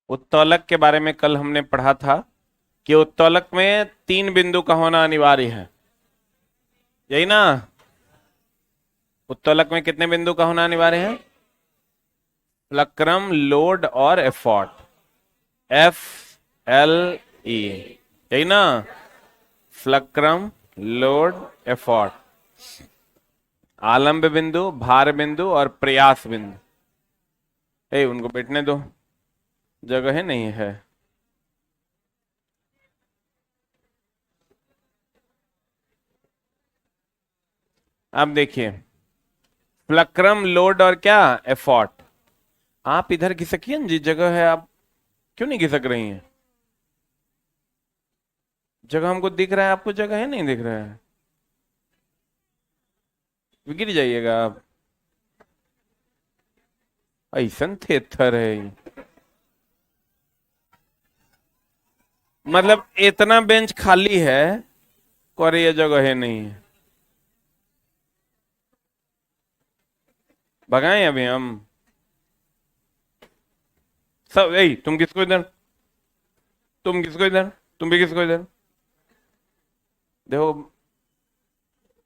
उत्तोलक के बारे में कल हमने पढ़ा था कि उत्तोलक में 3 बिंदु का होना अनिवार्य है। यही ना। उत्तोलक में कितने बिंदु का होना अनिवार्य है? फ्लक्रम, लोड और एफॉर्ट। एफ एल ई, यही ना। फ्लक्रम, लोड, एफॉर्ट। आलंब बिंदु, भार बिंदु और प्रयास बिंदु। उनको बैठने दो, जगह नहीं है। अब देखिए, फ्लक्रम, लोड और क्या, एफॉर्ट। आप इधर खिसकिए जी, जगह है। आप क्यों नहीं खिसक रही हैं? जगह हमको दिख रहा है, आपको जगह है नहीं दिख रहा है। गिर जाइएगा आप। ऐसन थेथर है ये। मतलब इतना बेंच खाली है और ये जगह है नहीं है। भगाएं अभी हम सब। तुम किसको इधर, तुम किसको इधर, तुम भी किसको इधर। देखो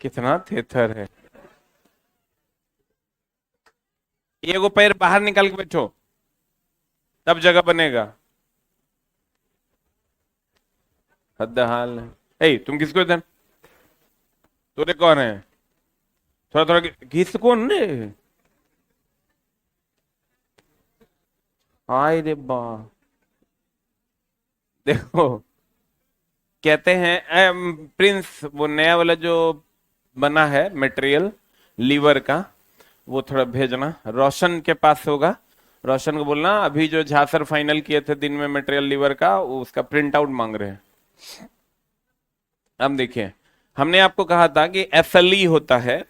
कितना थेथर है। एगो पैर बाहर निकाल के बैठो, तब जगह बनेगा। हद हाल है। तुम किसको इधर, तोरे कौन है? थोड़ा थोड़ा घिस कौन रे। हाय रे बा। देखो, कहते हैं प्रिंस, वो नया वाला जो बना है मटेरियल लीवर का, वो थोड़ा भेजना। रोशन के पास होगा। रोशन को बोलना, अभी जो झासर फाइनल किए थे दिन में मटेरियल लीवर का, वो उसका प्रिंट आउट मांग रहे हैं। अब देखिए, हमने आपको कहा था कि एफएलई होता है।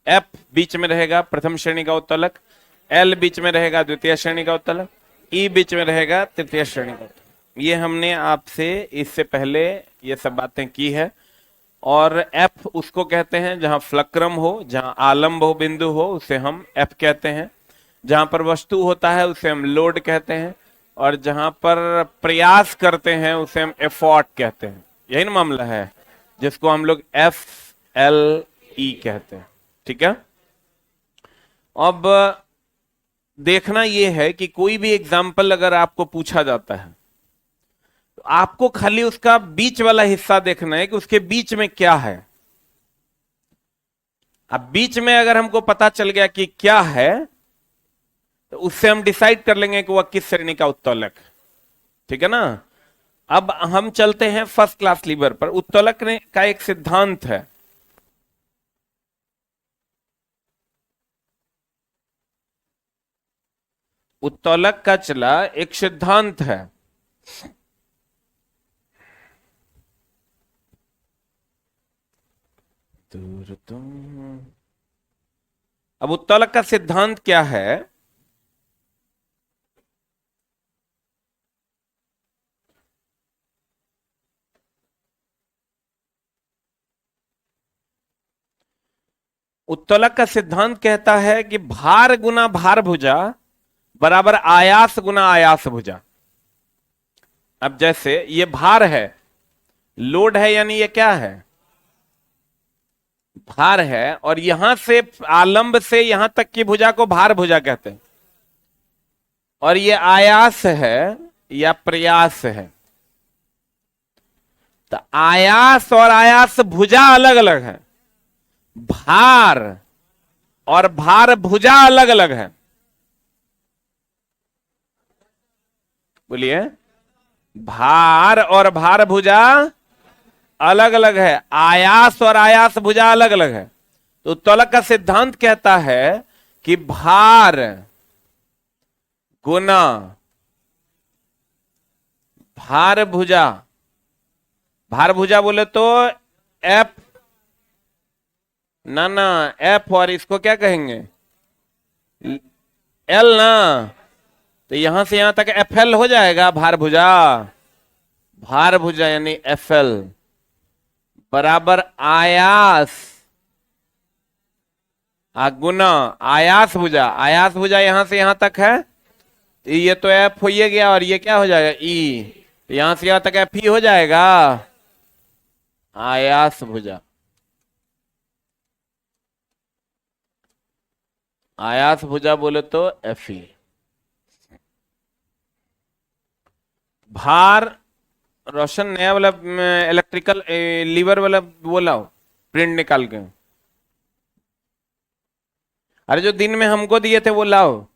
एफ बीच में रहेगा प्रथम श्रेणी का उत्तोलक, एल बीच में रहेगा द्वितीय श्रेणी का उत्तोलक, ई बीच में रहेगा तृतीय श्रेणी का उत्तोलक। ये हमने आपसे इससे पहले ये सब बातें की है। और एफ उसको कहते हैं जहां फ्लक्रम हो, जहां आलम्ब हो, बिंदु हो, उसे हम एफ कहते हैं। जहां पर वस्तु होता है उसे हम लोड कहते हैं। और जहां पर प्रयास करते हैं उसे हम एफॉर्ट कहते हैं। यही ना मामला है, जिसको हम लोग एफ एल ई कहते हैं। ठीक है। अब देखना यह है कि कोई भी एग्जाम्पल अगर आपको पूछा जाता है तो आपको खाली उसका बीच वाला हिस्सा देखना है कि उसके बीच में क्या है। अब बीच में अगर हमको पता चल गया कि क्या है, तो उससे हम डिसाइड कर लेंगे कि वह किस श्रेणी का उत्तोलक है। ठीक है ना। अब हम चलते हैं फर्स्ट क्लास लीवर पर। उत्तोलक का एक सिद्धांत है। उत्तोलक का चला एक सिद्धांत है। अब उत्तोलक का सिद्धांत क्या है? उत्तोलक का सिद्धांत कहता है कि भार गुना भार भुजा बराबर आयास गुना आयास भुजा। अब जैसे ये भार है, लोड है, यानी ये क्या है, भार है। और यहां से आलंब से यहां तक की भुजा को भार भुजा कहते हैं। और ये आयास है या प्रयास है। तो आयास और आयास भुजा अलग अलग है, भार और भार भुजा अलग अलग है। बोलिए। भार और भार भुजा अलग अलग है, आयास और आयास भुजा अलग अलग है। तो उत्तोलक का सिद्धांत कहता है कि भार गुना भार भुजा, भार भुजा बोले तो एफ, ना ना, एफ और इसको क्या कहेंगे, एल ना। तो यहां से यहां तक एफ एल हो जाएगा भार भुजा। भार भुजा यानी एफ एल बराबर आयास गुना आयास भुजा। आयास भुजा यहां से यहां तक है ये तो एफ हो ही गया, और ये क्या हो जाएगा, ई। यहां से यहां तक एफ ही हो जाएगा। आयास भुजा, आयास भुजा बोले तो एफ ई। भार, रोशन नया वाला इलेक्ट्रिकल लीवर वाला वो लाओ, प्रिंट निकाल के। अरे जो दिन में हमको दिए थे वो लाओ।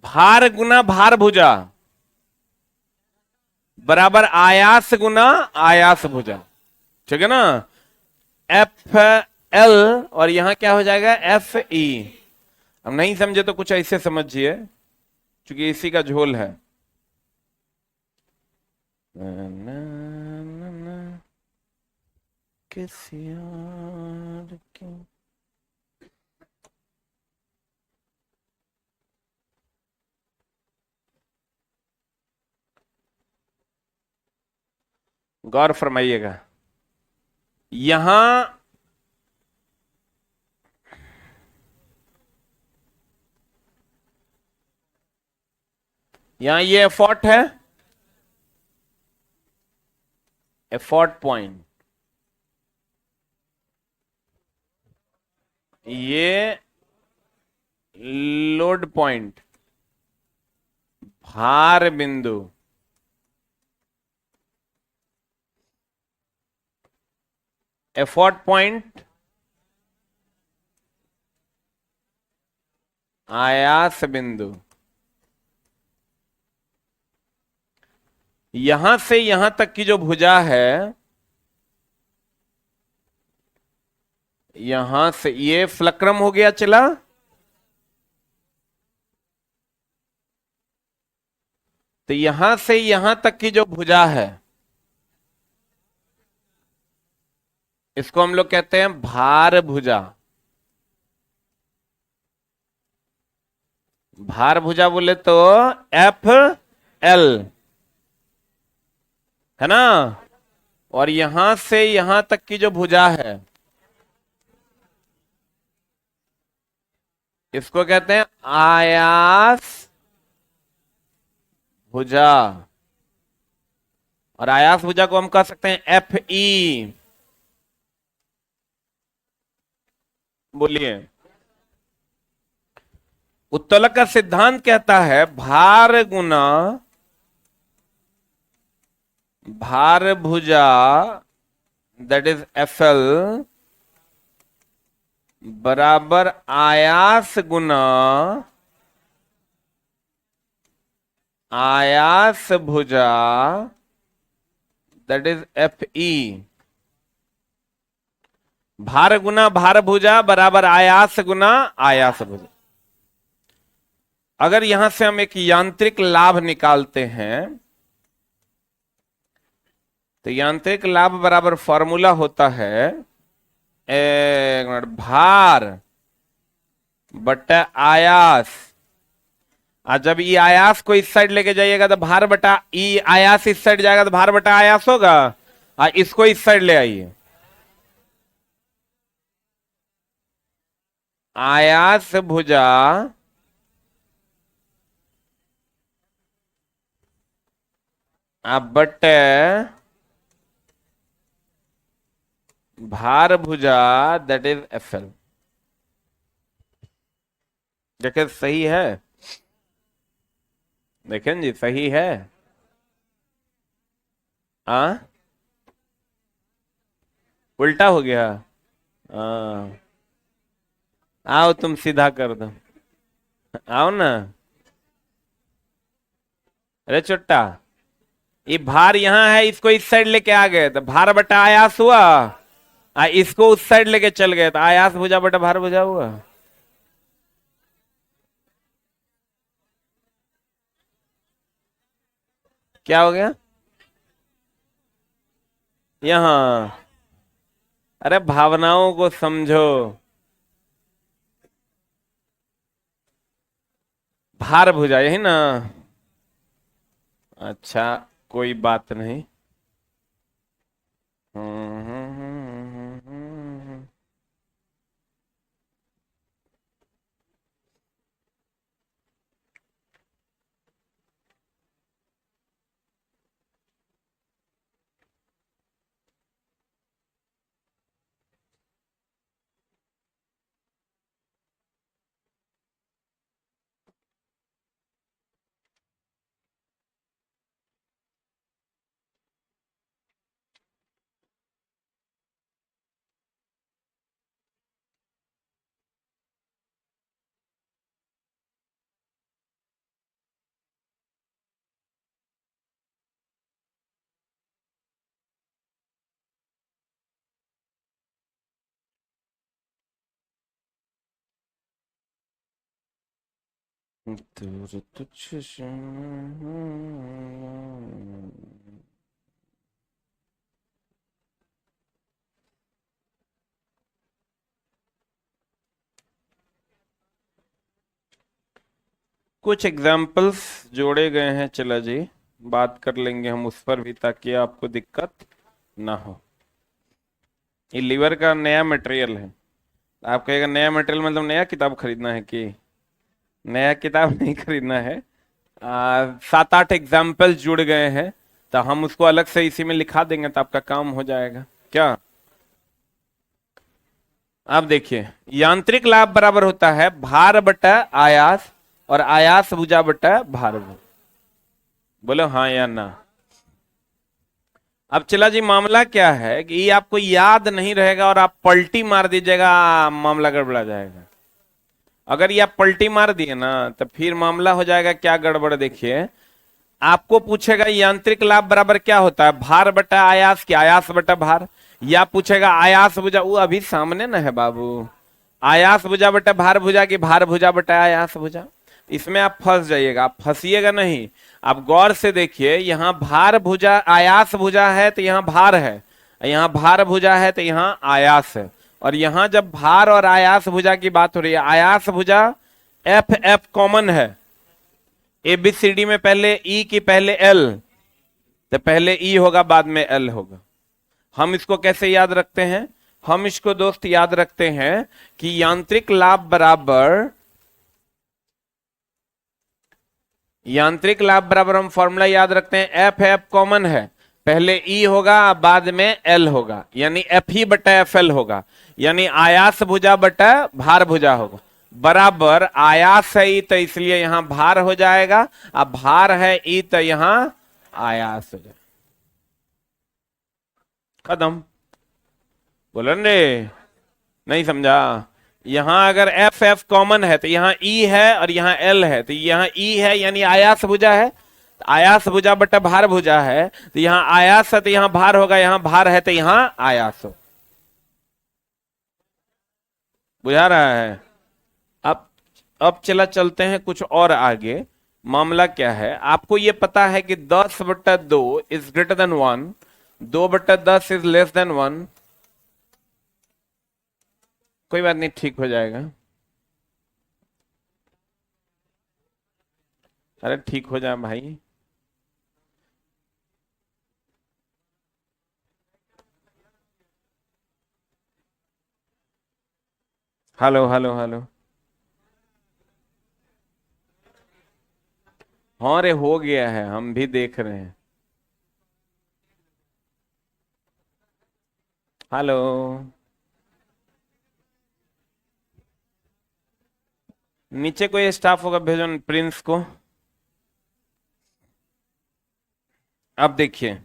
भार गुना भार भुजा बराबर आयास गुना आयास भुजा, ठीक है ना। एफ एल, और यहां क्या हो जाएगा, एफ ई। अब नहीं समझे तो कुछ ऐसे समझिए, क्योंकि इसी का झोल है। किसी और की, गौर फरमाइएगा। यहां यहां ये एफर्ट है, एफर्ट पॉइंट। ये लोड पॉइंट, भार बिंदु। एफर्ट पॉइंट, आयास बिंदु। यहां से यहां तक की जो भुजा है, यहां से ये फ्लक्रम हो गया चला, तो यहां से यहां तक की जो भुजा है, इसको हम लोग कहते हैं भार भुजा। भार भुजा बोले तो एफ एल, है ना। और यहां से यहां तक की जो भुजा है, इसको कहते हैं आयास भुजा। और आयास भुजा को हम कह सकते हैं एफ ई। बोलिए। उत्तोलक का सिद्धांत कहता है भार गुना भार भुजा, दैट इज एफ एल, बराबर आयास गुना आयास भुजा, दैट इज एफ ई। भार गुना भार भुजा बराबर आयास गुना आयास भुजा। अगर यहां से हम एक यांत्रिक लाभ निकालते हैं, तो यांत्रिक लाभ बराबर फॉर्मूला होता है, एक मिनट, भार बटा आयास। और जब ई आयास को इस साइड लेके जाइएगा तो भार बटा ई आयास इस साइड जाएगा तो भार बटा आयास होगा। और इसको इस साइड ले आइए, आयास भुजा बटे भार भुजा, दैट इज एफ एल। देखें सही है, देखें जी सही है। आ उल्टा हो गया। हाँ, आओ तुम सीधा कर दो, आओ ना। अरे चुट्टा, ये भार यहां है, इसको इस साइड लेके आ गए तो भार बटा आयास हुआ। इसको उस साइड लेके चल गए तो आयास भुजा बटा भार भुजा हुआ। क्या हो गया यहां, अरे भावनाओं को समझो। भार भुजा यही ना। अच्छा, कोई बात नहीं। दूर तुझसे कुछ एग्जाम्पल्स जोड़े गए हैं, चला जी बात कर लेंगे हम उस पर भी ताकि आपको दिक्कत ना हो। ये लीवर का नया मटेरियल है। आप कहेगा नया मटेरियल मतलब नया किताब खरीदना है कि? नया किताब नहीं खरीदना है। 7-8 एग्जाम्पल जुड़ गए हैं तो हम उसको अलग से इसी में लिखा देंगे तो आपका काम हो जाएगा क्या? आप देखिए, यांत्रिक लाभ बराबर होता है भार बटा आयास और आयास भुजा बटा भार भुजा। बोलो हाँ या ना। अब चला जी, मामला क्या है कि ये आपको याद नहीं रहेगा और आप पलटी मार दीजिएगा, मामला गड़बड़ा जाएगा। अगर ये आप पलटी मार दिए ना तो फिर मामला हो जाएगा क्या गड़बड़। देखिए, आपको पूछेगा यांत्रिक लाभ बराबर क्या होता है, भार बटा आयास की आयास बटा भार, या पूछेगा आयास भुजा, वो अभी सामने ना है बाबू, आयास भुजा बटा भार भुजा की भार भुजा बटा आयास भुजा। इसमें आप फंस जाइएगा, आप फंसिएगा नहीं। आप गौर से देखिए, यहाँ भार भुजा आयास भुजा है तो यहाँ भार है, यहाँ भार भुजा है तो यहाँ आयास है। और यहाँ जब भार और आयास भुजा की बात हो रही है, आयास भुजा एफ एफ कॉमन है। एबीसीडी में पहले ई की पहले एल, तो पहले ई होगा बाद में एल होगा। हम इसको कैसे याद रखते हैं? हम इसको दोस्त याद रखते हैं कि यांत्रिक लाभ बराबर, यांत्रिक लाभ बराबर हम फॉर्मूला याद रखते हैं, एफ एफ कॉमन है, पहले ई होगा बाद में एल होगा, यानी एफ ही बटा एफ एल होगा, यानी आयास भुजा बटा भार भुजा होगा, बराबर आयास है ई तो इसलिए यहां भार हो जाएगा, अब भार है ई तो यहां आयास हो जाएगा। खत्म। बोलो रे, नहीं समझा? यहां अगर एफ एफ कॉमन है तो यहां ई है और यहां एल है, तो यहां ई है यानी आयास भुजा है, आयास भुजा बटा भार भुजा है, तो यहां आयास है तो यहां भार होगा, यहां भार है तो यहां आयास हो। बुझा रहा है? अब चला चलते हैं कुछ और आगे। मामला क्या है, आपको यह पता है कि 10/2 is greater than 1, 2/10 is less than 1। कोई बात नहीं, ठीक हो जाएगा। अरे ठीक हो जाए भाई। Hello hello hello. हाँ रे, हो गया है, हम भी देख रहे हैं। हेलो। नीचे कोई स्टाफ होगा, भेजो प्रिंस को। अब देखिए,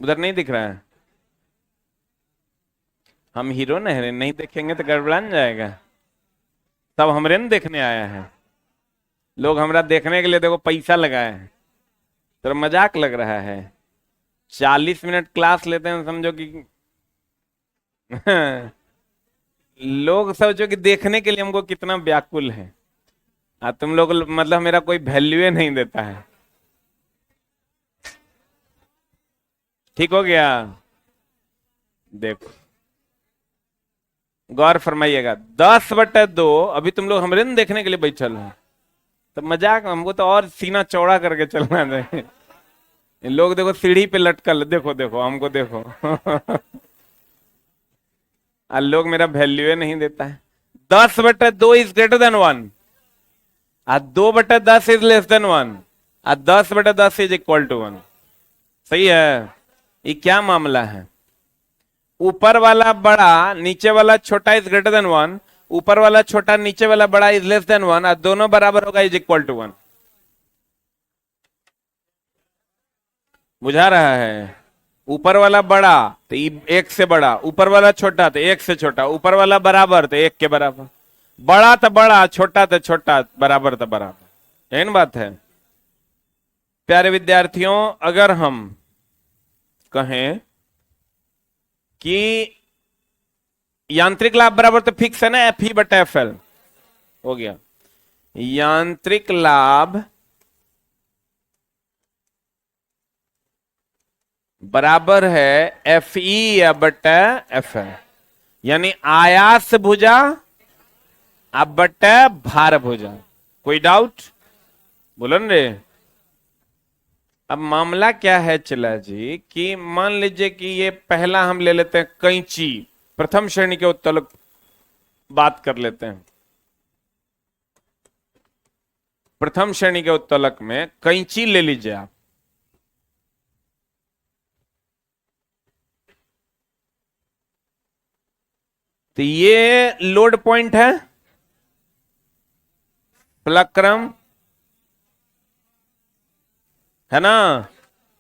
उधर नहीं दिख रहा है। हम हीरो नहीं देखेंगे तो गड़बड़ान जाएगा। सब हमरे न देखने आया है, लोग हमरा देखने के लिए देखो पैसा लगाए हैं। तो मजाक लग रहा है? 40 मिनट क्लास लेते हैं, समझो कि लोग समझो कि देखने के लिए हमको कितना व्याकुल है। तुम लोग मतलब मेरा कोई वैल्यू नहीं देता है। ठीक हो गया? देखो, गौर फरमाइएगा, 10/2, अभी तुम लोग हमरे न देखने के लिए बैठल हो, तो मजाक, हमको तो और सीना चौड़ा करके चलना चाहिए। लोग देखो सीढ़ी पे लटकल, देखो देखो हमको देखो। लोग मेरा वैल्यू नहीं देता है। 10/2 is greater than 1, 2/10 is less than 1, 10/10 is equal to 1। सही है? ये क्या मामला है? ऊपर वाला बड़ा नीचे वाला छोटा इज ग्रेटर देन 1, ऊपर वाला छोटा नीचे वाला बड़ा इज लेस देन 1, और दोनों बराबर होगा इज इक्वल टू 1। बुझा रहा है? ऊपर वाला बड़ा तो एक से बड़ा, ऊपर वाला छोटा तो एक से छोटा, ऊपर वाला बराबर तो एक के बराबर, बड़ा तो बड़ा, छोटा तो छोटा, बराबर तो बराबर। यही बात है प्यारे विद्यार्थियों। अगर हम कहें कि यांत्रिक लाभ बराबर तो फिक्स है ना, एफ ही बटा एफ एल, हो गया। यांत्रिक लाभ बराबर है एफ ई या बटा एफ एल, यानी आयास भुजा अब बटा भार भुजा। कोई डाउट? बोलो न रे। अब मामला क्या है चला जी कि मान लीजिए कि ये पहला हम ले लेते हैं कैंची, प्रथम श्रेणी के उत्तोलक बात कर लेते हैं। प्रथम श्रेणी के उत्तोलक में कैंची ले लीजिए आप। तो ये लोड पॉइंट है, फलक्रम है ना।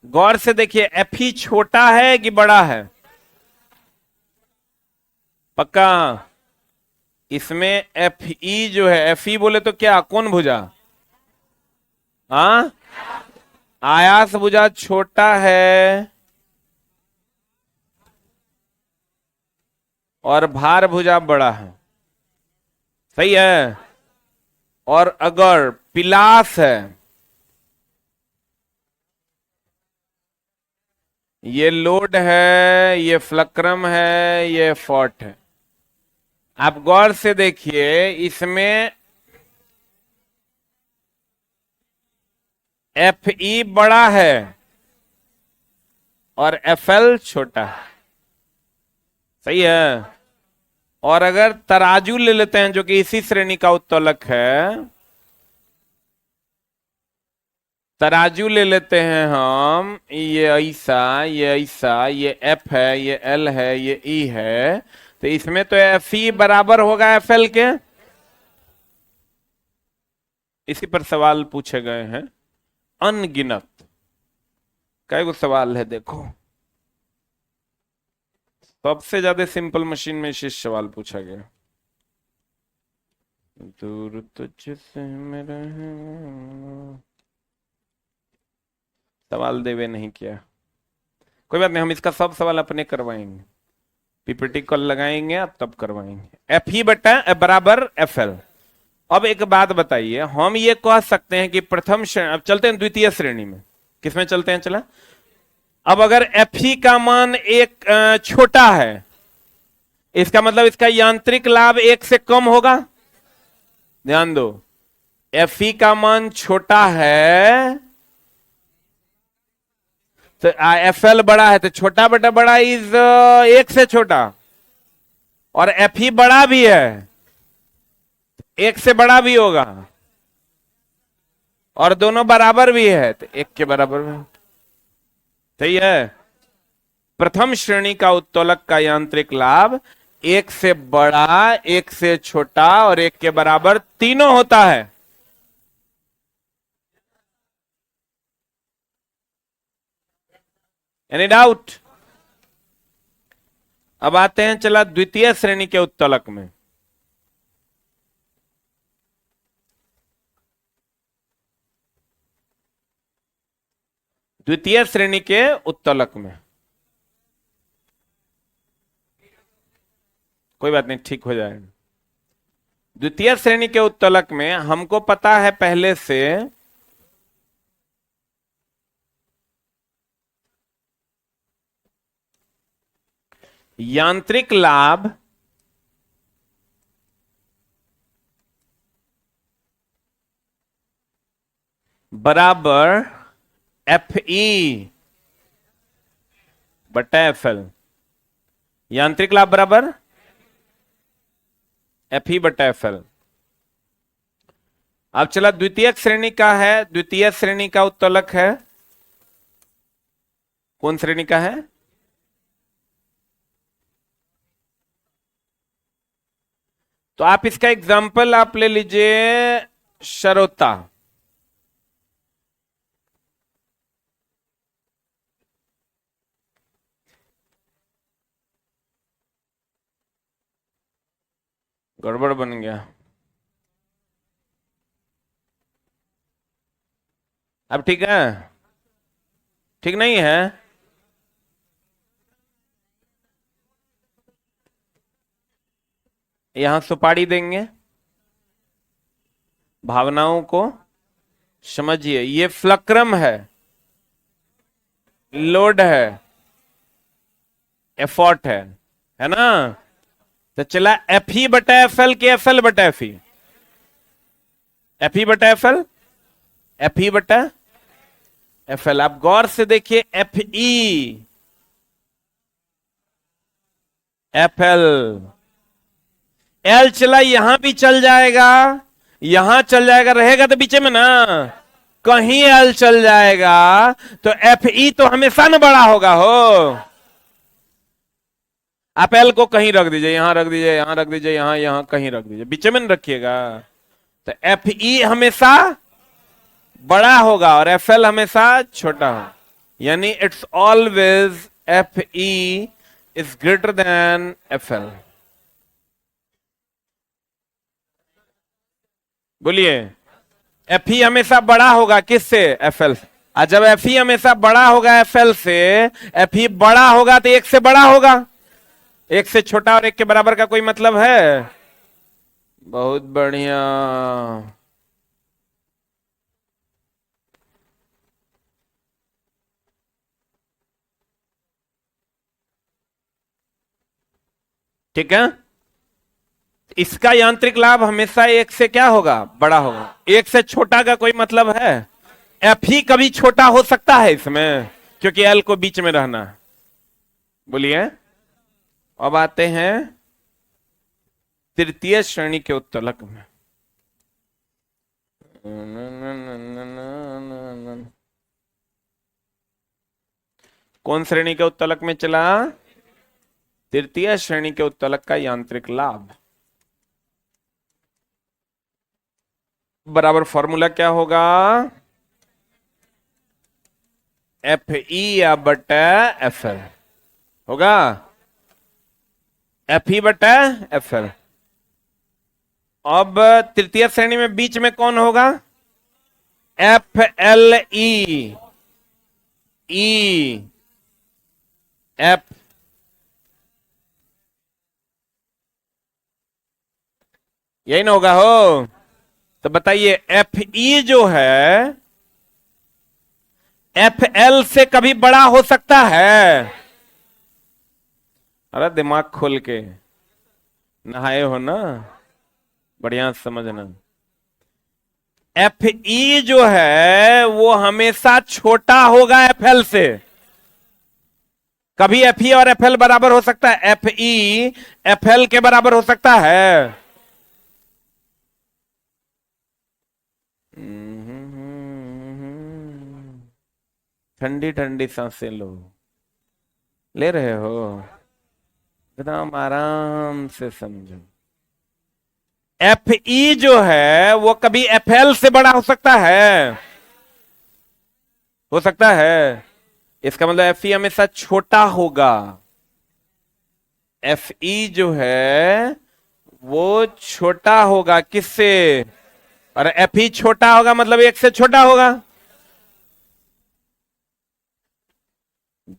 गौर से देखिए एफ ही छोटा है कि बड़ा है? पक्का? इसमें एफ ई जो है, एफ ई बोले तो क्या, कौन भुजा? हाँ, आयास भुजा छोटा है और भार भुजा बड़ा है। सही है। और अगर पिलास है, ये लोड है, ये फ्लक्रम है, ये फॉट है। आप गौर से देखिए इसमें एफ ई बड़ा है और एफ एल छोटा है। सही है। और अगर तराजू ले लेते हैं जो कि इसी श्रेणी का उत्तोलक है, तराजू ले लेते हैं हम, ये ऐसा, ये ऐसा, ये एफ है, ये एल है, ये ई है, तो इसमें तो एफ ई बराबर होगा एफ एल के। इसी पर सवाल पूछे गए हैं अनगिनत। कई गो सवाल है देखो, सबसे ज्यादा सिंपल मशीन में शेष सवाल पूछा गया। दूर तुझसे मेरा है, सवाल देवे नहीं किया। कोई बात नहीं, हम इसका सब सवाल अपने करवाएंगे, पीपीटी कल लगाएंगे तब करवाएंगे। एफ ही बटा बराबर एफ एल। अब एक बात बताइए, हम ये कह सकते हैं कि प्रथम श्रेणी, अब चलते हैं द्वितीय श्रेणी में। किसमें चलते हैं? चला, अब अगर एफ ही का मान एक छोटा है, इसका मतलब इसका यांत्रिक लाभ एक से कम होगा। ध्यान दो, एफ ई का मान छोटा है तो एफ एल बड़ा है, तो छोटा बटा बड़ा इज एक से छोटा, और एफ ई बड़ा भी है, एक से बड़ा भी होगा, और दोनों बराबर भी है तो एक के बराबर भी। सही है। प्रथम श्रेणी का उत्तोलक का यांत्रिक लाभ एक से बड़ा, एक से छोटा और एक के बराबर तीनों होता है। Any doubt? अब आते हैं चला द्वितीय श्रेणी के उत्तोलक में। द्वितीय श्रेणी के उत्तोलक में कोई बात नहीं, ठीक हो जाएगा। द्वितीय श्रेणी के उत्तोलक में हमको पता है पहले से यांत्रिक लाभ बराबर एफ ई बटा एफ एल। यांत्रिक लाभ बराबर एफ ई बटा एफ एल। अब चला द्वितीय श्रेणी का है, द्वितीय श्रेणी का उत्तोलक है, कौन श्रेणी का है? तो आप इसका एग्जाम्पल आप ले लीजिए, शरोता। गड़बड़ बन गया। अब ठीक है? ठीक नहीं है? यहां सुपारी देंगे, भावनाओं को समझिए। ये फ्लक्रम है, लोड है, एफर्ट है ना। तो चला एफ ई बटा एफ एल के एफ एल बटा एफ ई, एफ ई बटा एफ एल, एफ ई बटा एफ एल। आप गौर से देखिए, F E F L, L चला यहां भी चल जाएगा, यहां चल जाएगा, रहेगा तो बीच में ना, कहीं एल चल जाएगा तो एफ ई तो हमेशा ना बड़ा होगा हो। आप एल को कहीं रख दीजिए, यहां रख दीजिए, यहां रख दीजिए, यहां यहां कहीं रख दीजिए, बीच में रखिएगा, तो एफ ई हमेशा बड़ा होगा और एफ एल हमेशा छोटा होगा। यानी it's always F E is greater then F L. बोलिए, एफ ई हमेशा बड़ा होगा किससे? F L. और जब एफ ई हमेशा बड़ा होगा एफ एल से, एफ ई बड़ा होगा तो एक से बड़ा होगा, एक से छोटा और एक के बराबर का कोई मतलब है? बहुत बढ़िया। ठीक है, इसका यांत्रिक लाभ हमेशा एक से क्या होगा? बड़ा होगा। एक से छोटा का कोई मतलब है? एफ ही कभी छोटा हो सकता है इसमें, क्योंकि एल को बीच में रहना है। बोलिए, अब आते हैं तृतीय श्रेणी के उत्तलक में। कौन श्रेणी के उत्तलक में चला? तृतीय श्रेणी के उत्तलक का यांत्रिक लाभ बराबर फॉर्मूला क्या होगा? एफ ई या बटा एफ एल होगा, एफ ई बटा एफ एल। अब तृतीय श्रेणी में बीच में कौन होगा? F L E, E F, यही ना होगा हो। तो बताइए, एफ ई जो है एफ एल से कभी बड़ा हो सकता है? अरे दिमाग खोल के नहाए हो ना, बढ़िया समझना। एफ ई जो है वो हमेशा छोटा होगा एफ एल से। कभी एफ ई और एफ एल बराबर हो सकता है? एफ ई एफ एल के बराबर हो सकता है? ठंडी ठंडी सांसें लो, ले रहे हो? एकदम आराम से समझो। एफ ई जो है वो कभी एफ एल से बड़ा हो सकता है? हो सकता है। इसका मतलब एफ ई हमेशा छोटा होगा। एफ ई जो है वो छोटा होगा किससे? और एफ ई छोटा होगा मतलब एक से छोटा होगा।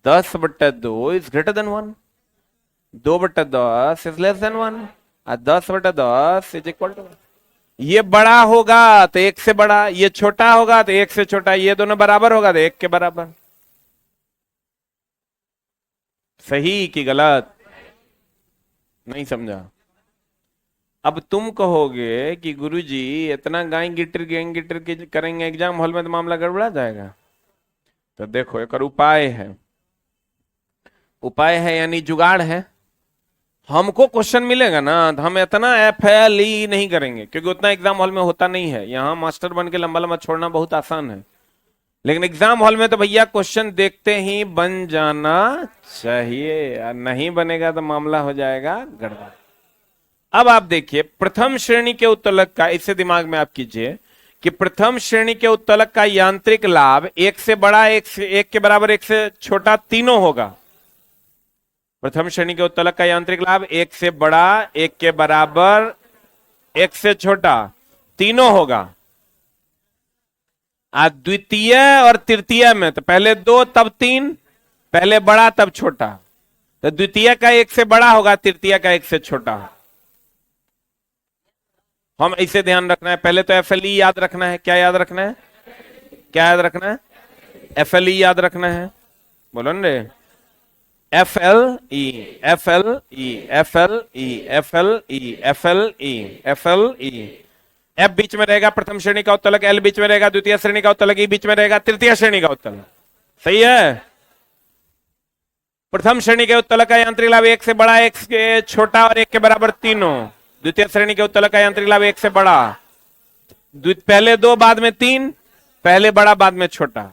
10/2 is greater than 1, 2/10 is less than 1, और 10/10 इज इक्वल टू 1। ये बड़ा होगा तो एक से बड़ा, ये छोटा होगा तो एक से छोटा, ये दोनों बराबर होगा तो एक के बराबर। सही कि गलत? नहीं समझा? अब तुम कहोगे कि गुरुजी इतना गाय गिटर गैंग गिटर की करेंगे एग्जाम हॉल में तो मामला गड़बड़ा जाएगा। तो देखो, एक उपाय है, उपाय है यानी जुगाड़ है। हमको क्वेश्चन मिलेगा ना तो हम इतना एफ एल ई नहीं करेंगे, क्योंकि उतना एग्जाम हॉल में होता नहीं है। यहाँ मास्टर बन के लंबा लंबा छोड़ना बहुत आसान है, लेकिन एग्जाम हॉल में तो भैया क्वेश्चन देखते ही बन जाना चाहिए, नहीं बनेगा तो मामला हो जाएगा गड़बड़। अब आप देखिए, प्रथम श्रेणी के उत्तलक का, इसे दिमाग में आप कीजिए कि प्रथम श्रेणी के उत्तलक का यांत्रिक लाभ एक से बड़ा, एक के बराबर, एक से छोटा, तीनों होगा। प्रथम श्रेणी के उत्तलक का यांत्रिक लाभ एक से बड़ा, एक के बराबर, एक से छोटा, तीनों होगा। द्वितीय और तृतीय में तो पहले 2 तब 3, पहले बड़ा तब छोटा, तो द्वितीय का एक से बड़ा होगा, तृतीय का एक से छोटा। हम इसे ध्यान रखना है, पहले तो FLE याद रखना है। क्या याद रखना है? क्या याद रखना है? FLE याद रखना है। बोलो ना रे। FLE, FLE, FLE, FLE, FLE, FLE। F बीच में रहेगा प्रथम श्रेणी का उत्तलक, L बीच में रहेगा द्वितीय श्रेणी का उत्तलक, E बीच में रहेगा तृतीय श्रेणी का उत्तलक। सही है। प्रथम श्रेणी के उत्तलक का यांत्रिक लाभ एक से बड़ा, एक से छोटा और एक के बराबर तीनों। द्वितीय श्रेणी के उत्तलक का यांत्रिक लाभ एक से बड़ा, पहले दो बाद में तीन, पहले बड़ा बाद में छोटा।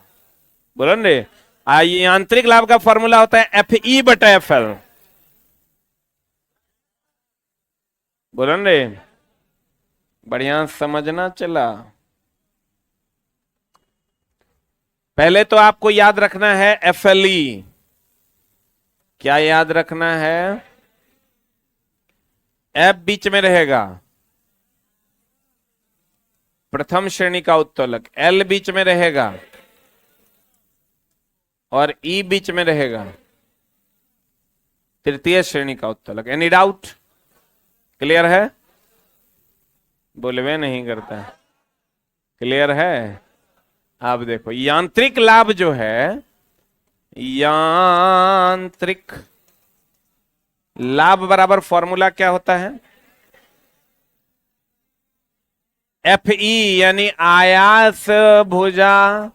बोलो रे। यांत्रिक लाभ का फॉर्मूला होता है FE बटा FL। बोलो रे। बढ़िया समझना चला। पहले तो आपको याद रखना है FLE। क्या याद रखना है? F बीच में रहेगा प्रथम श्रेणी का उत्तोलक, L बीच में रहेगा और E बीच में रहेगा तृतीय श्रेणी का उत्तोलक। Any doubt? क्लियर है? बोलवे नहीं करता है। क्लियर है? आप देखो यांत्रिक लाभ जो है, यांत्रिक लाभ बराबर फॉर्मूला क्या होता है? FE यानी आयास भुजा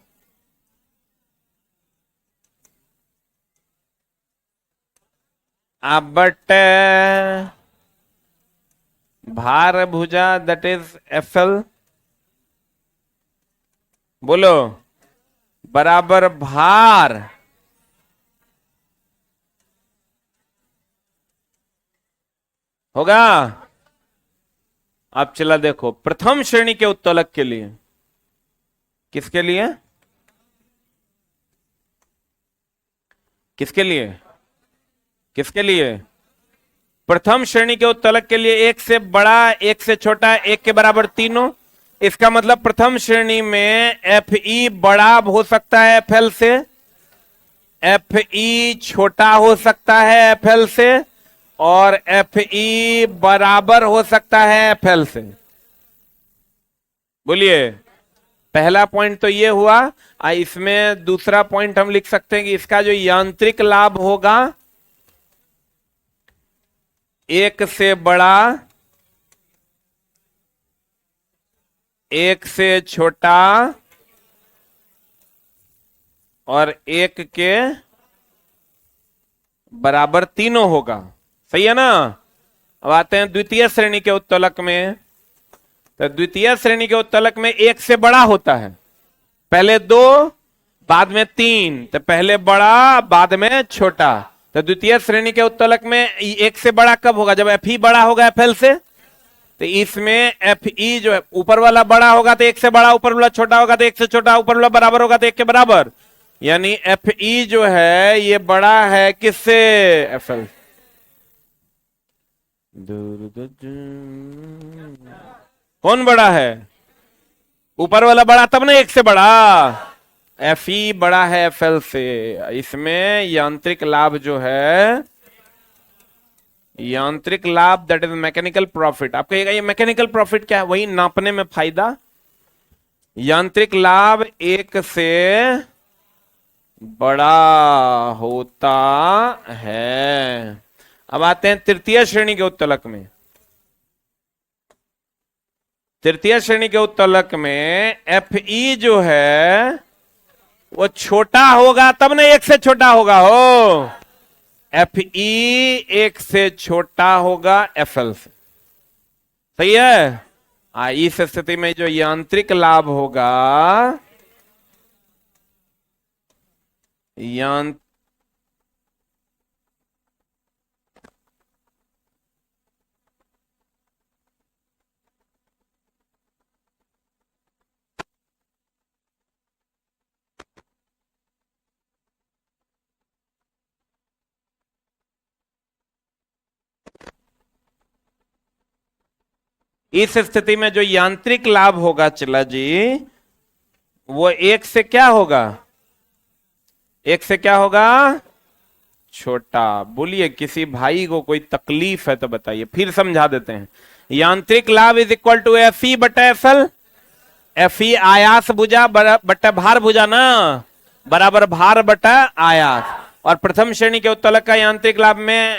बट भार भुजा, दैट इज FL। बोलो। बराबर भार होगा। अब चला देखो प्रथम श्रेणी के उत्तोलक के लिए, किसके लिए? किसके लिए? किसके लिए? प्रथम श्रेणी के उत्तोलक के लिए एक से बड़ा, एक से छोटा, एक के बराबर तीनों। इसका मतलब प्रथम श्रेणी में FE बड़ा हो सकता है FL से, FE छोटा हो सकता है FL से, और FE बराबर हो सकता है FL से। बोलिए। पहला पॉइंट तो ये हुआ। इसमें दूसरा पॉइंट हम लिख सकते हैं कि इसका जो यांत्रिक लाभ होगा, एक से बड़ा, एक से छोटा और एक के बराबर तीनों होगा। सही है ना? अब आते हैं द्वितीय श्रेणी के उत्तोलक में। तो द्वितीय श्रेणी के उत्तोलक में एक से बड़ा होता है, पहले दो बाद में तीन, तो पहले बड़ा बाद में छोटा। तो द्वितीय श्रेणी के उत्तोलक में एक से बड़ा कब होगा? जब FE बड़ा होगा FL से। तो इसमें FE जो है ऊपर वाला बड़ा होगा तो एक से बड़ा, ऊपर वाला छोटा होगा तो एक से छोटा, ऊपर वाला बराबर होगा तो एक के बराबर। यानी FE जो है ये बड़ा है किससे? FL। कौन बड़ा है? ऊपर वाला बड़ा, तब ना एक से बड़ा। FE बड़ा है FL से। इसमें यांत्रिक लाभ जो है, यांत्रिक लाभ दैट इज मैकेनिकल प्रॉफिट। आप कहिएगा ये मैकेनिकल प्रॉफिट क्या है? वही नापने में फायदा। यांत्रिक लाभ एक से बड़ा होता है। अब आते हैं तृतीय श्रेणी के उत्तोलक में। तृतीय श्रेणी के उत्तोलक में FE जो है वो छोटा होगा, तब ना एक से छोटा होगा हो। FE एक से छोटा होगा FL से। सही है? इस स्थिति में जो यांत्रिक लाभ होगा, इस स्थिति में जो यांत्रिक लाभ होगा चला जी, वो एक से क्या होगा? एक से क्या होगा? छोटा। बोलिए, किसी भाई को कोई तकलीफ है तो बताइए, फिर समझा देते हैं। यांत्रिक लाभ is equal to F E बटा एफ एल। एफ ई आयास भुजा बटा भार भुजा ना, बराबर भार बटा आयास। और प्रथम श्रेणी के उत्तोलक का यांत्रिक लाभ में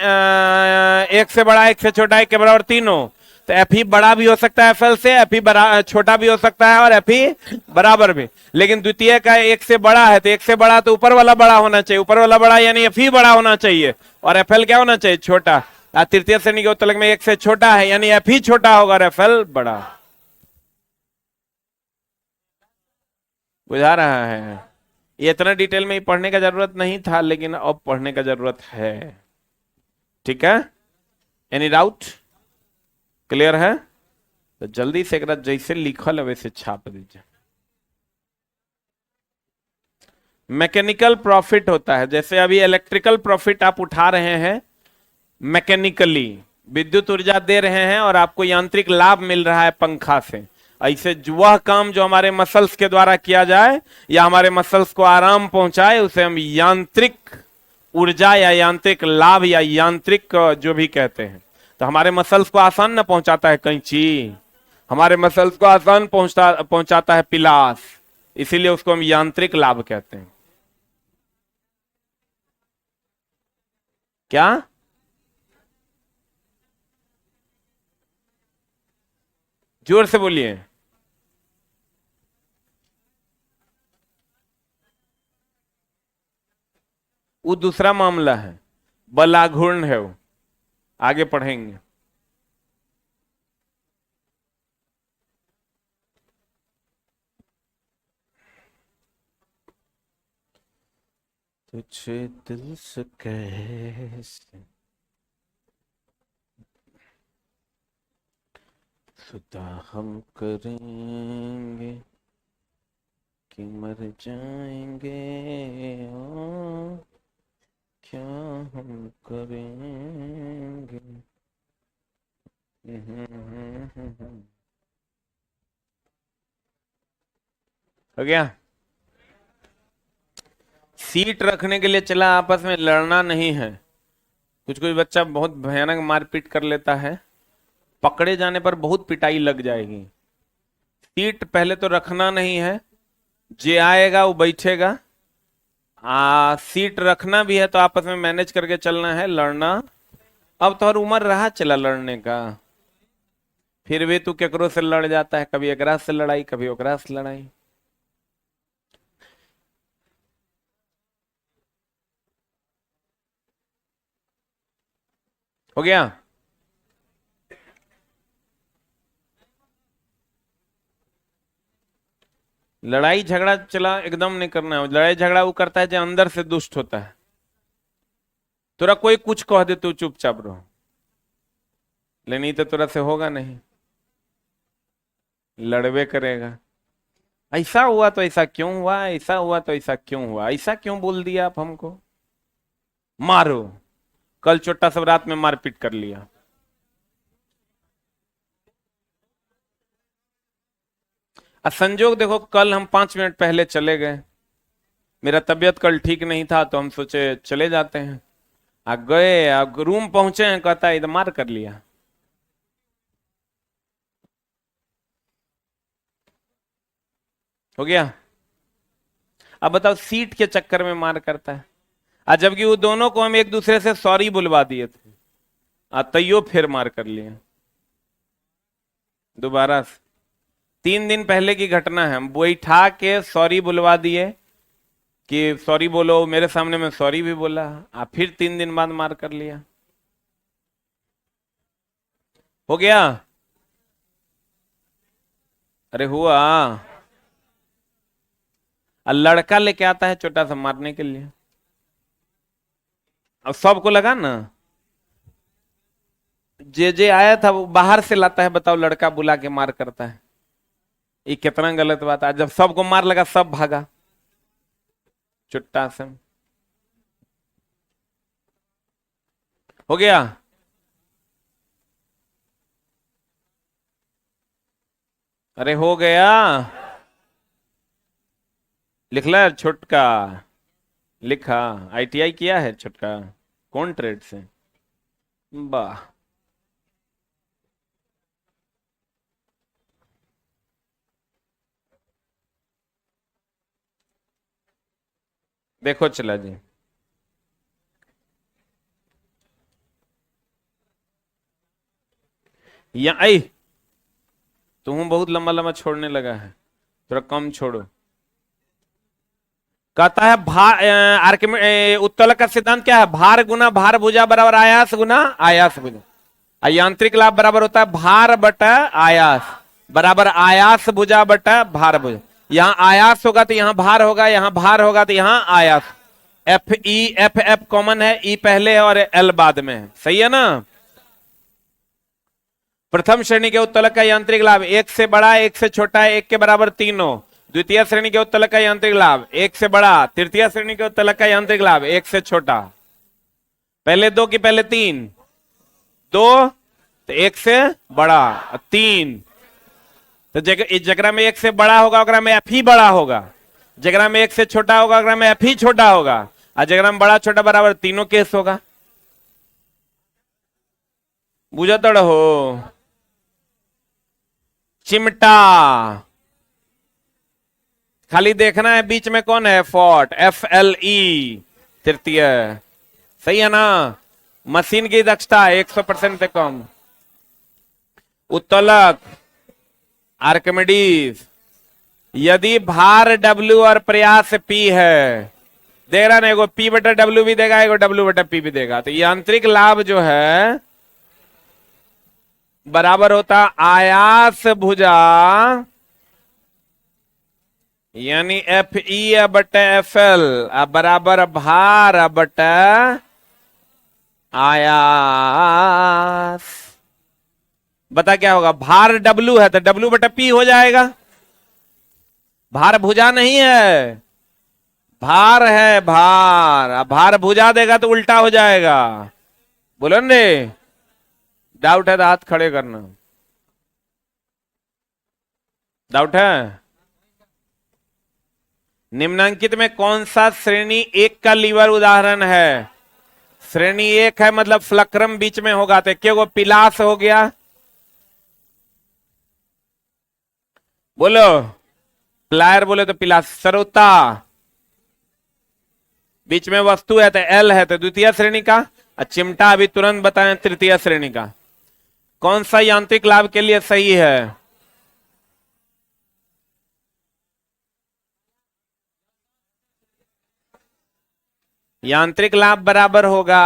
एक से बड़ा एक से छोटा एक के बराबर तीनों। तो एफ ई बड़ा भी हो सकता है एफ एल से, एफ ई छोटा भी हो सकता है और एफ ई बराबर भी। लेकिन द्वितीय का एक से बड़ा है, तो एक से बड़ा तो ऊपर वाला बड़ा होना चाहिए, ऊपर वाला बड़ा यानी एफ ई बड़ा होना चाहिए, और एफ एल क्या होना चाहिए, छोटा। तृतीय श्रेणी के उत्तोलक में एक से छोटा है यानी एफ ई छोटा होगा और एफ एल बड़ा। बुझा रहा है? ये इतना डिटेल में ही पढ़ने का जरूरत नहीं था, लेकिन अब पढ़ने का जरूरत है। ठीक है, एनी डाउट? क्लियर है? तो जल्दी से एक जैसे लिखल है वैसे छाप दीजिए। मैकेनिकल प्रॉफिट होता है, जैसे अभी इलेक्ट्रिकल प्रॉफिट आप उठा रहे हैं, मैकेनिकली विद्युत ऊर्जा दे रहे हैं और आपको यांत्रिक लाभ मिल रहा है पंखा से। ऐसे वह काम जो हमारे मसल्स के द्वारा किया जाए या हमारे मसल्स को आराम पहुंचाए, उसे हम यांत्रिक ऊर्जा या यांत्रिक लाभ या यांत्रिक जो भी कहते हैं। तो हमारे मसल्स को आसान ना पहुंचाता है कैंची, हमारे मसल्स को आसान पहुंचाता है पिलास, इसीलिए उसको हम यांत्रिक लाभ कहते हैं। क्या? जोर से बोलिए। वो दूसरा मामला है, बलाघूर्ण है वो, आगे पढ़ेंगे। तुझे दिल से कैसे खुदा हम करेंगे कि मर जाएंगे, ओ क्या हम करेंगे। हो गया? सीट रखने के लिए चला, आपस में लड़ना नहीं है। कुछ कुछ बच्चा बहुत भयानक मारपीट कर लेता है, पकड़े जाने पर बहुत पिटाई लग जाएगी। सीट पहले तो रखना नहीं है, जे आएगा वो बैठेगा। सीट रखना भी है तो आपस में मैनेज करके चलना है, लड़ना। अब तो हर उम्र रहा चला लड़ने का, फिर भी तू केकरो से लड़ जाता है, कभी एकरा से लड़ाई कभी ओकरा से लड़ाई। हो गया? लड़ाई झगड़ा चला एकदम नहीं करना है। लड़ाई झगड़ा वो करता है जो अंदर से दुष्ट होता है। तोरा कोई कुछ कह दे तू चुपचाप रहो, लेकिन नहीं तो तोरा से होगा नहीं, लड़वे करेगा। ऐसा हुआ तो ऐसा क्यों हुआ, ऐसा हुआ तो ऐसा क्यों हुआ, ऐसा क्यों बोल दिया आप हमको, मारो। कल छोटा सब रात में मारपीट कर लिया। संजोग देखो, कल हम 5 मिनट पहले चले गए, मेरा तबीयत कल ठीक नहीं था तो हम सोचे चले जाते हैं। गए, अब रूम पहुंचे हैं, कहता है इधर मार कर लिया। हो गया? अब बताओ, सीट के चक्कर में मार करता है, जबकि वो दोनों को हम एक दूसरे से सॉरी बुलवा दिए थे, तैयो फिर मार कर लिए दोबारा। 3 दिन पहले की घटना है, हम बैठा के सॉरी बुलवा दिए कि सॉरी बोलो, मेरे सामने में सॉरी भी बोला, फिर 3 दिन बाद मार कर लिया। हो गया? अरे हुआ। लड़का लेके आता है छोटा सा मारने के लिए, अब सबको लगा ना, जे आया था वो बाहर से लाता है, बताओ लड़का बुला के मार करता है, ये कितना गलत बात है। जब सबको मार लगा सब भागा चुट्टा से। हो गया? अरे हो गया। लिख ला छोटका, लिखा, आईटीआई किया है छोटका। कौन ट्रेड से? वाह। देखो चला जी, या आई, तुम बहुत लंबा लंबा छोड़ने लगा है, थोड़ा कम छोड़ो। कहता है भार, उत्तोलक का सिद्धांत क्या है? भार गुना भार भुजा बराबर आयास गुना आयास भुजा। यांत्रिक लाभ बराबर होता है भार बटा आयास, बराबर आयास भुजा बटा भार भुजा। यहाँ आयास होगा तो यहाँ भार होगा, यहाँ भार होगा तो यहाँ आयास। F E F F common है, ई पहले है और एल बाद में है, सही है ना। प्रथम श्रेणी के उत्तोलक का यांत्रिक लाभ एक से बड़ा एक से छोटा है, एक के बराबर तीनों। द्वितीय श्रेणी के उत्तोलक का यांत्रिक लाभ एक से बड़ा, तृतीय श्रेणी के उत्तोलक का यांत्रिक लाभ एक से छोटा। पहले दो की पहले तीन, दो तो एक से बड़ा, तीन तो जगरा में एक से बड़ा होगा ओकरा में एफ ही बड़ा होगा, जगरा में एक से छोटा होगा ओकरा में एफ ही छोटा होगा, और जगरा में बड़ा छोटा बराबर तीनों केस होगा। बुझत हो? चिमटा, खाली देखना है बीच में कौन है, फॉट, एफ एल ई, तृतीय, सही है ना। मशीन की दक्षता 100% से कम। उत्तोलक आर्किमिडीज, यदि भार W और प्रयास P है, देख रहा ना, एगो P बटा W भी देगा, एगो W बटा P भी देगा, तो यांत्रिक लाभ जो है बराबर होता आयास भुजा यानी एफ ई बटा एफ एल बराबर भार बटा आयास। बता क्या होगा? भार W है तो W बटा P हो जाएगा। भार भुजा नहीं है, भार है, भार। अब भार भुजा देगा तो उल्टा हो जाएगा। बोलो ने, डाउट है तो हाथ खड़े करना। डाउट है? निम्नांकित में कौन सा श्रेणी एक का लीवर उदाहरण है? श्रेणी एक है मतलब फ्लक्रम बीच में होगा, तो क्या वो पिलास हो गया? बोलो, प्लायर बोले तो पिलास। सरोता, बीच में वस्तु है तो एल है, तो द्वितीय श्रेणी का। चिमटा अभी तुरंत बताएं, तृतीय श्रेणी का। कौन सा यांत्रिक लाभ के लिए सही है? यांत्रिक लाभ बराबर होगा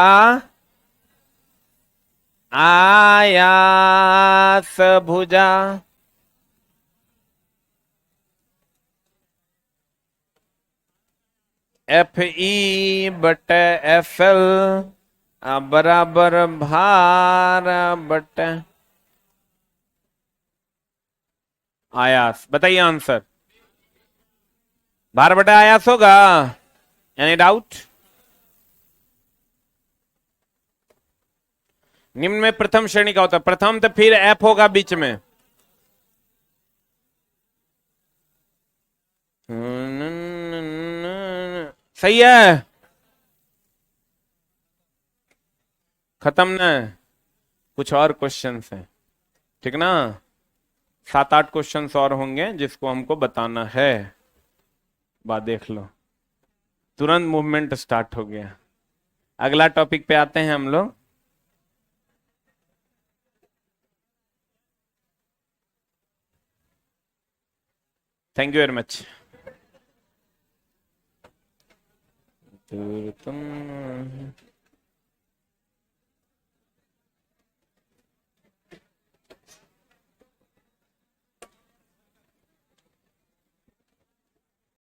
आयास भुजा एफ ई बटे एफ एल बराबर भार बटे आयास। बताइए आंसर। भार बटे आयास होगा? Any doubt? निम्न में प्रथम श्रेणी का होता है, प्रथम तो फिर एफ होगा बीच में। सही है, खत्म ना, कुछ और क्वेश्चंस हैं, ठीक ना। 7-8 क्वेश्चंस और होंगे जिसको हमको बताना है। बात देख लो, तुरंत मूवमेंट स्टार्ट हो गया। अगला टॉपिक पे आते हैं हम लोग। Thank you very much. तुम